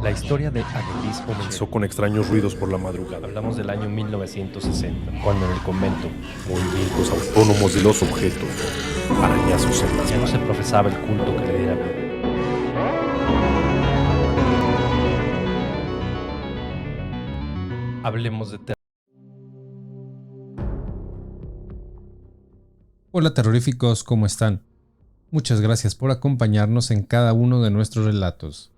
La historia de Agelis Comenzó con extraños ruidos por la madrugada. Hablamos del año 1960, cuando en el convento Movimientos autónomos de los objetos, arañazos en las ya no se manos. profesaba el culto que le diera vida. Hablemos de terror. Hola terroríficos, ¿cómo están? Muchas gracias por acompañarnos en cada uno de nuestros relatos.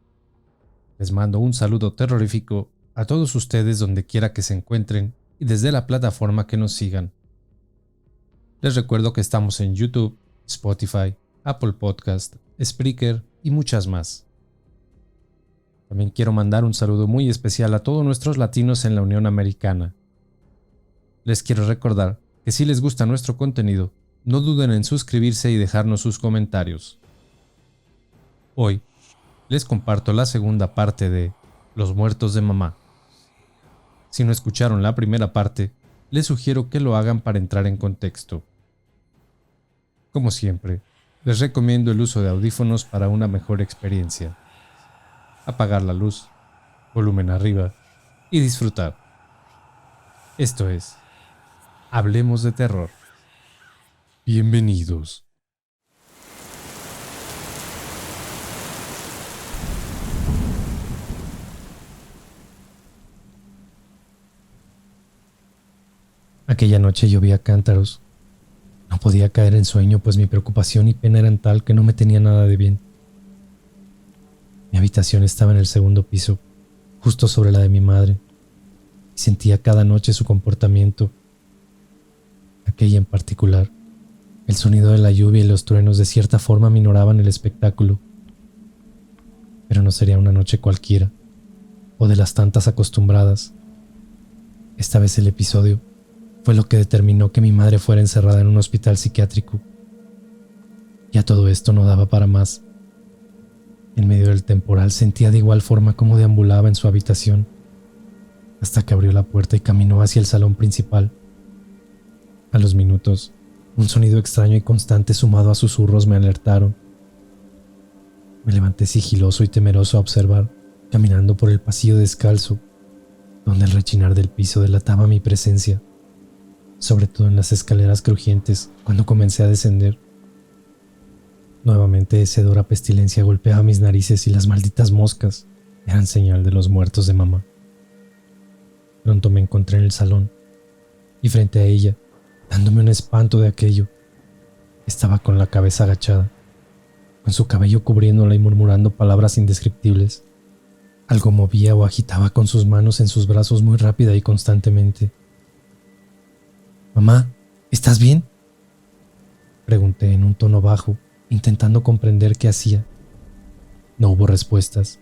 Les mando un saludo terrorífico a todos ustedes donde quiera que se encuentren y desde la plataforma que nos sigan. Les recuerdo que estamos en YouTube, Spotify, Apple Podcast, Spreaker y muchas más. También quiero mandar un saludo muy especial a todos nuestros latinos en la Unión Americana. Les quiero recordar que si les gusta nuestro contenido, no duden en suscribirse y dejarnos sus comentarios. Hoy les comparto la segunda parte de Los muertos de mamá. Si no escucharon la primera parte, les sugiero que lo hagan para entrar en contexto. Como siempre, les recomiendo el uso de audífonos para una mejor experiencia. Apagar la luz, volumen arriba y disfrutar. Esto es Hablemos de Terror. Bienvenidos. Aquella noche llovía a cántaros. No podía caer en sueño, pues mi preocupación y pena eran tal que no me tenía nada de bien. Mi habitación estaba en el segundo piso, justo sobre la de mi madre, y sentía cada noche su comportamiento. Aquella en particular, el sonido de la lluvia y los truenos de cierta forma minoraban el espectáculo. Pero no sería una noche cualquiera, o de las tantas acostumbradas. Esta vez el episodio fue lo que determinó que mi madre fuera encerrada en un hospital psiquiátrico. Ya todo esto no daba para más. En medio del temporal sentía de igual forma cómo deambulaba en su habitación, hasta que abrió la puerta y caminó hacia el salón principal. A los minutos, un sonido extraño y constante sumado a susurros me alertaron. Me levanté sigiloso y temeroso a observar, caminando por el pasillo descalzo, donde el rechinar del piso delataba mi presencia, sobre todo en las escaleras crujientes cuando comencé a descender. Nuevamente esa hedora pestilencia golpeaba mis narices y las malditas moscas eran señal de los muertos de mamá. Pronto me encontré en el salón y frente a ella, dándome un espanto de aquello, estaba con la cabeza agachada, con su cabello cubriéndola y murmurando palabras indescriptibles. Algo movía o agitaba con sus manos en sus brazos muy rápida y constantemente. «Mamá, ¿estás bien?», pregunté en un tono bajo, intentando comprender qué hacía. No hubo respuestas.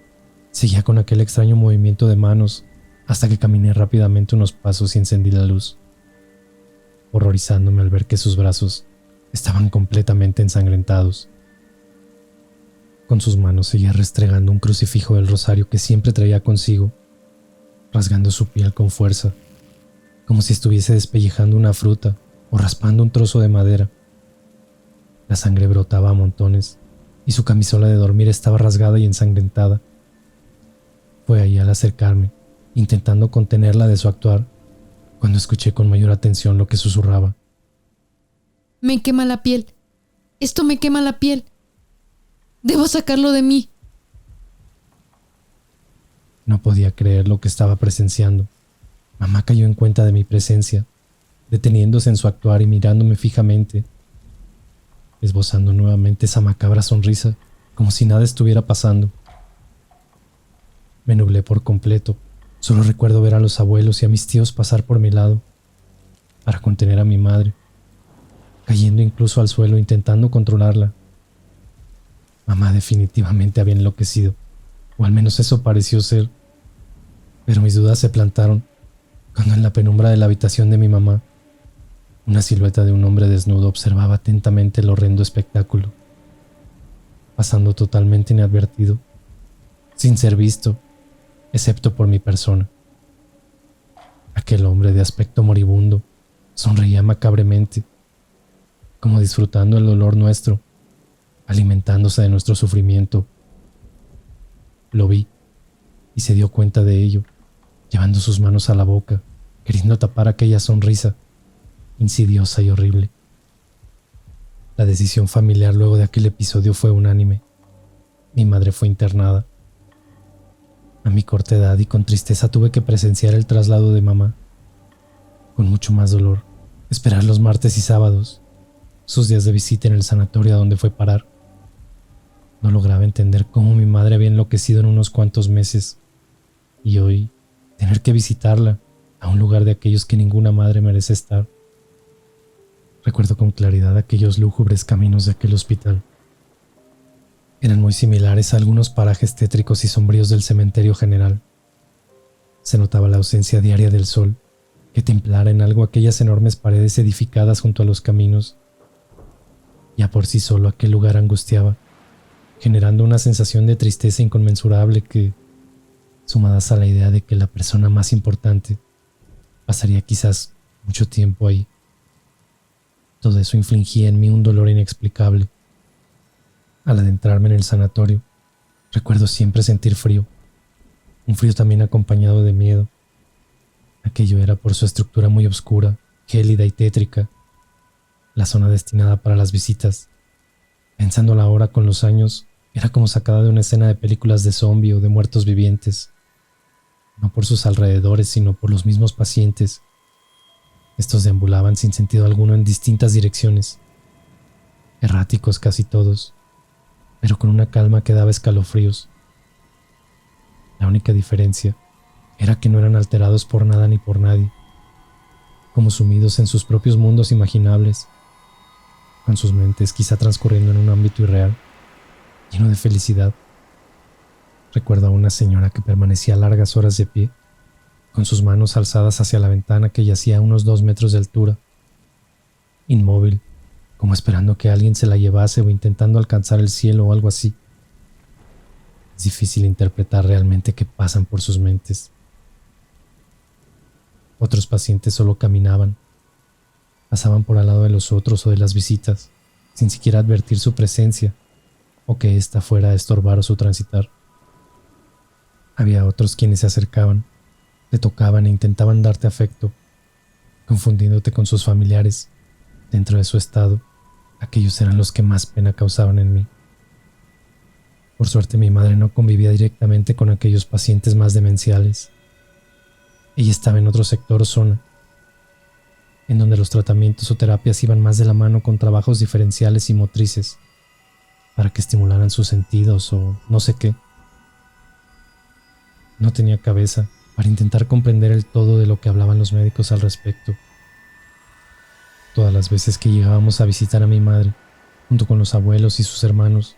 Seguía con aquel extraño movimiento de manos hasta que caminé rápidamente unos pasos y encendí la luz, horrorizándome al ver que sus brazos estaban completamente ensangrentados. Con sus manos seguía restregando un crucifijo del rosario que siempre traía consigo, rasgando su piel con fuerza, como si estuviese despellejando una fruta o raspando un trozo de madera. La sangre brotaba a montones y su camisola de dormir estaba rasgada y ensangrentada. Fue ahí al acercarme, intentando contenerla de su actuar, cuando escuché con mayor atención lo que susurraba. Me quema la piel. Esto me quema la piel. Debo sacarlo de mí. No podía creer lo que estaba presenciando. Mamá cayó en cuenta de mi presencia, deteniéndose en su actuar y mirándome fijamente, esbozando nuevamente esa macabra sonrisa, como si nada estuviera pasando. Me nublé por completo. Solo recuerdo ver a los abuelos y a mis tíos pasar por mi lado, para contener a mi madre, cayendo incluso al suelo intentando controlarla. Mamá definitivamente había enloquecido, o al menos eso pareció ser, pero mis dudas se plantaron cuando en la penumbra de la habitación de mi mamá, una silueta de un hombre desnudo observaba atentamente el horrendo espectáculo, pasando totalmente inadvertido, sin ser visto, excepto por mi persona. Aquel hombre de aspecto moribundo sonreía macabremente, como disfrutando el dolor nuestro, alimentándose de nuestro sufrimiento. Lo vi y se dio cuenta de ello, llevando sus manos a la boca, queriendo tapar aquella sonrisa insidiosa y horrible. La decisión familiar luego de aquel episodio fue unánime. Mi madre fue internada. A mi corta edad y con tristeza tuve que presenciar el traslado de mamá. Con mucho más dolor, esperar los martes y sábados, sus días de visita en el sanatorio a donde fue parar. No lograba entender cómo mi madre había enloquecido en unos cuantos meses y hoy tener que visitarla a un lugar de aquellos que ninguna madre merece estar. Recuerdo con claridad aquellos lúgubres caminos de aquel hospital. Eran muy similares a algunos parajes tétricos y sombríos del cementerio general. Se notaba la ausencia diaria del sol, que templara en algo aquellas enormes paredes edificadas junto a los caminos. Ya por sí solo aquel lugar angustiaba, generando una sensación de tristeza inconmensurable que, sumadas a la idea de que la persona más importante pasaría quizás mucho tiempo ahí. Todo eso infligía en mí un dolor inexplicable. Al adentrarme en el sanatorio, recuerdo siempre sentir frío, un frío también acompañado de miedo. Aquello era por su estructura muy oscura, gélida y tétrica, la zona destinada para las visitas. Pensándola ahora con los años, era como sacada de una escena de películas de zombie o de muertos vivientes, no por sus alrededores, sino por los mismos pacientes. Estos deambulaban sin sentido alguno en distintas direcciones, erráticos casi todos, pero con una calma que daba escalofríos. La única diferencia era que no eran alterados por nada ni por nadie, como sumidos en sus propios mundos imaginables, con sus mentes quizá transcurriendo en un ámbito irreal, lleno de felicidad. Recuerdo a una señora que permanecía largas horas de pie, con sus manos alzadas hacia la ventana que yacía a unos 2 metros de altura, inmóvil, como esperando que alguien se la llevase o intentando alcanzar el cielo o algo así. Es difícil interpretar realmente qué pasan por sus mentes. Otros pacientes solo caminaban, pasaban por al lado de los otros o de las visitas, sin siquiera advertir su presencia o que ésta fuera a estorbar su transitar. Había otros quienes se acercaban, te tocaban e intentaban darte afecto, confundiéndote con sus familiares. Dentro de su estado, aquellos eran los que más pena causaban en mí. Por suerte mi madre no convivía directamente con aquellos pacientes más demenciales. Ella estaba en otro sector o zona, en donde los tratamientos o terapias iban más de la mano con trabajos diferenciales y motrices, para que estimularan sus sentidos o no sé qué. No tenía cabeza para intentar comprender el todo de lo que hablaban los médicos al respecto. Todas las veces que llegábamos a visitar a mi madre, junto con los abuelos y sus hermanos,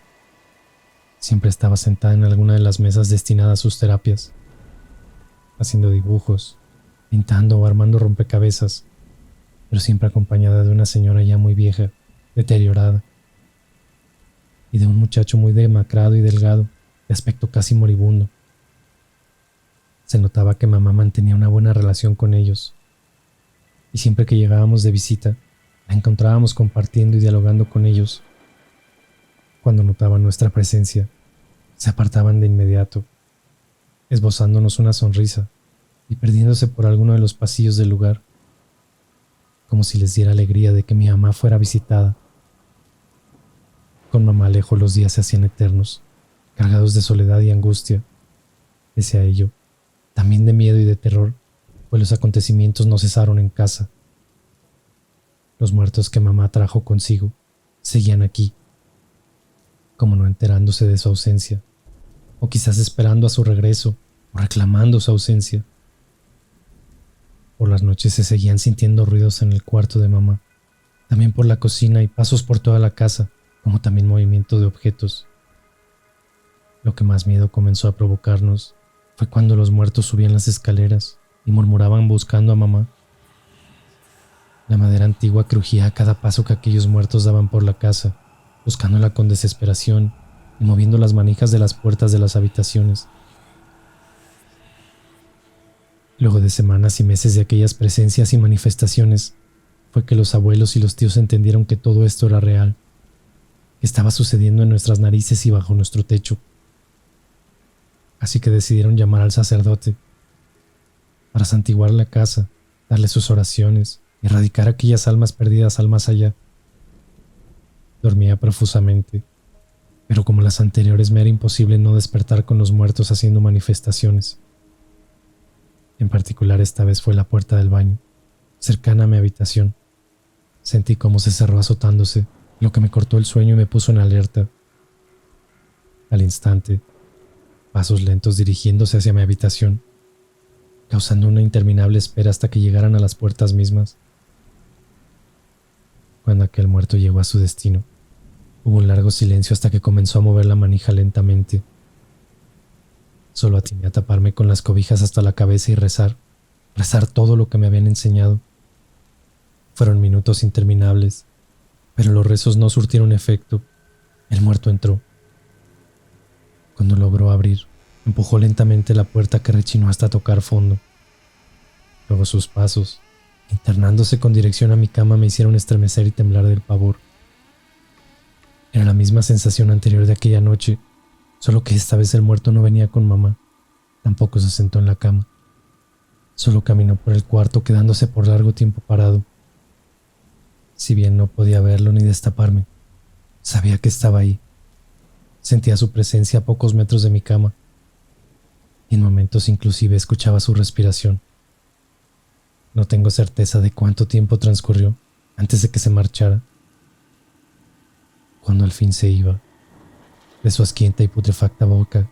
siempre estaba sentada en alguna de las mesas destinadas a sus terapias, haciendo dibujos, pintando o armando rompecabezas, pero siempre acompañada de una señora ya muy vieja, deteriorada, y de un muchacho muy demacrado y delgado, de aspecto casi moribundo. Se notaba que mamá mantenía una buena relación con ellos, y siempre que llegábamos de visita, la encontrábamos compartiendo y dialogando con ellos. Cuando notaban nuestra presencia, se apartaban de inmediato, esbozándonos una sonrisa y perdiéndose por alguno de los pasillos del lugar, como si les diera alegría de que mi mamá fuera visitada. Con mamá lejos los días se hacían eternos, cargados de soledad y angustia. Pese a ello, también de miedo y de terror, pues los acontecimientos no cesaron en casa. Los muertos que mamá trajo consigo seguían aquí, como no enterándose de su ausencia, o quizás esperando a su regreso, o reclamando su ausencia. Por las noches se seguían sintiendo ruidos en el cuarto de mamá, también por la cocina y pasos por toda la casa, como también movimiento de objetos. Lo que más miedo comenzó a provocarnos fue cuando los muertos subían las escaleras y murmuraban buscando a mamá. La madera antigua crujía a cada paso que aquellos muertos daban por la casa, buscándola con desesperación y moviendo las manijas de las puertas de las habitaciones. Luego de semanas y meses de aquellas presencias y manifestaciones, fue que los abuelos y los tíos entendieron que todo esto era real, que estaba sucediendo en nuestras narices y bajo nuestro techo. así que decidieron llamar al sacerdote para santiguar la casa, darle sus oraciones y erradicar aquellas almas perdidas al más allá. Dormía profusamente, pero como las anteriores me era imposible no despertar con los muertos haciendo manifestaciones. En particular esta vez fue la puerta del baño, cercana a mi habitación. Sentí cómo se cerró azotándose, lo que me cortó el sueño y me puso en alerta. Al instante, pasos lentos dirigiéndose hacia mi habitación, causando una interminable espera hasta que llegaran a las puertas mismas. Cuando aquel muerto llegó a su destino, hubo un largo silencio hasta que comenzó a mover la manija lentamente. Solo atiné a taparme con las cobijas hasta la cabeza y rezar todo lo que me habían enseñado. Fueron minutos interminables, pero los rezos no surtieron efecto. El muerto entró. Cuando logró abrir, empujó lentamente la puerta que rechinó hasta tocar fondo. Luego sus pasos, internándose con dirección a mi cama, me hicieron estremecer y temblar del pavor. Era la misma sensación anterior de aquella noche, solo que esta vez el muerto no venía con mamá. Tampoco se sentó en la cama. Solo caminó por el cuarto, quedándose por largo tiempo parado. Si bien no podía verlo ni destaparme, sabía que estaba ahí. Sentía su presencia a pocos metros de mi cama, y en momentos inclusive escuchaba su respiración. No tengo certeza de cuánto tiempo transcurrió antes de que se marchara. Cuando al fin se iba, de su asquienta y putrefacta boca,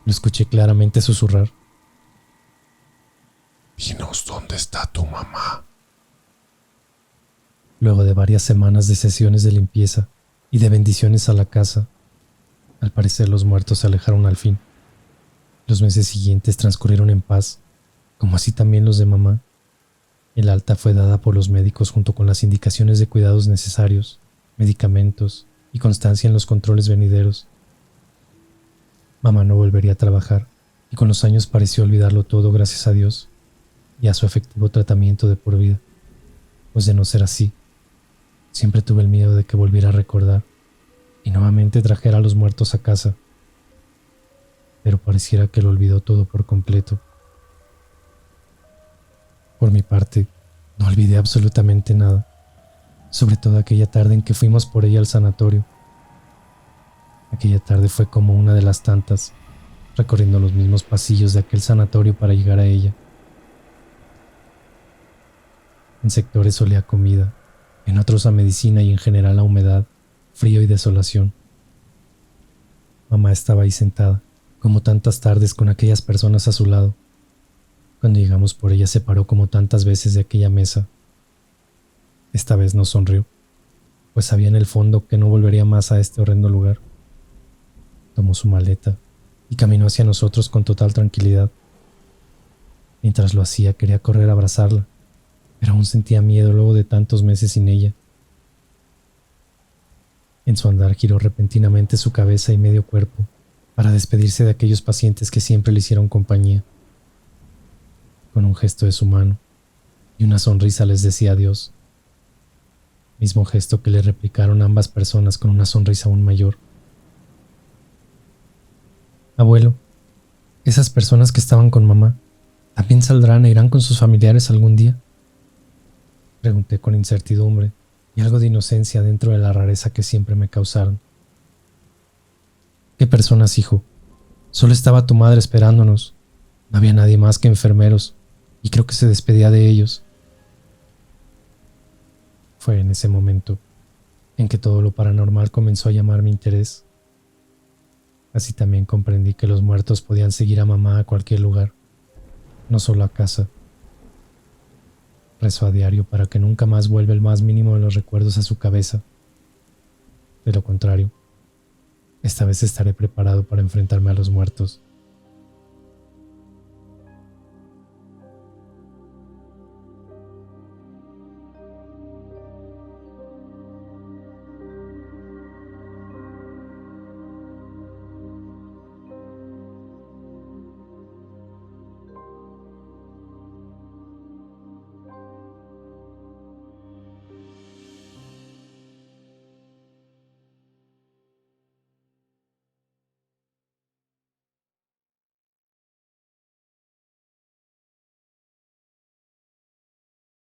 lo escuché claramente susurrar: Dinos dónde está tu mamá. Luego de varias semanas de sesiones de limpieza y de bendiciones a la casa, al parecer los muertos se alejaron al fin. Los meses siguientes transcurrieron en paz, como así también los de mamá. El alta fue dada por los médicos junto con las indicaciones de cuidados necesarios, medicamentos y constancia en los controles venideros. Mamá no volvería a trabajar y con los años pareció olvidarlo todo, gracias a Dios y a su efectivo tratamiento de por vida. Pues de no ser así, siempre tuve el miedo de que volviera a recordar y nuevamente trajera a los muertos a casa. Pero pareciera que lo olvidó todo por completo. Por mi parte, no olvidé absolutamente nada, sobre todo aquella tarde en que fuimos por ella al sanatorio. Aquella tarde fue como una de las tantas, recorriendo los mismos pasillos de aquel sanatorio para llegar a ella. En sectores olía a comida, en otros a medicina y en general a humedad, frío y desolación. Mamá estaba ahí sentada, como tantas tardes, con aquellas personas a su lado. Cuando llegamos por ella se paró como tantas veces de aquella mesa. Esta vez no sonrió, pues sabía en el fondo que no volvería más a este horrendo lugar. Tomó su maleta y caminó hacia nosotros con total tranquilidad. Mientras lo hacía quería correr a abrazarla, pero aún sentía miedo luego de tantos meses sin ella. En su andar giró repentinamente su cabeza y medio cuerpo para despedirse de aquellos pacientes que siempre le hicieron compañía. Con un gesto de su mano y una sonrisa les decía adiós, mismo gesto que le replicaron ambas personas con una sonrisa aún mayor. Abuelo, esas personas que estaban con mamá, ¿también saldrán e irán con sus familiares algún día? Pregunté con incertidumbre y algo de inocencia dentro de la rareza que siempre me causaron. ¿Qué personas, hijo? Solo estaba tu madre esperándonos. No había nadie más que enfermeros, y creo que se despedía de ellos. Fue en ese momento en que todo lo paranormal comenzó a llamar mi interés. Así también comprendí que los muertos podían seguir a mamá a cualquier lugar, no solo a casa. Rezo a diario para que nunca más vuelva el más mínimo de los recuerdos a su cabeza. De lo contrario, esta vez estaré preparado para enfrentarme a los muertos.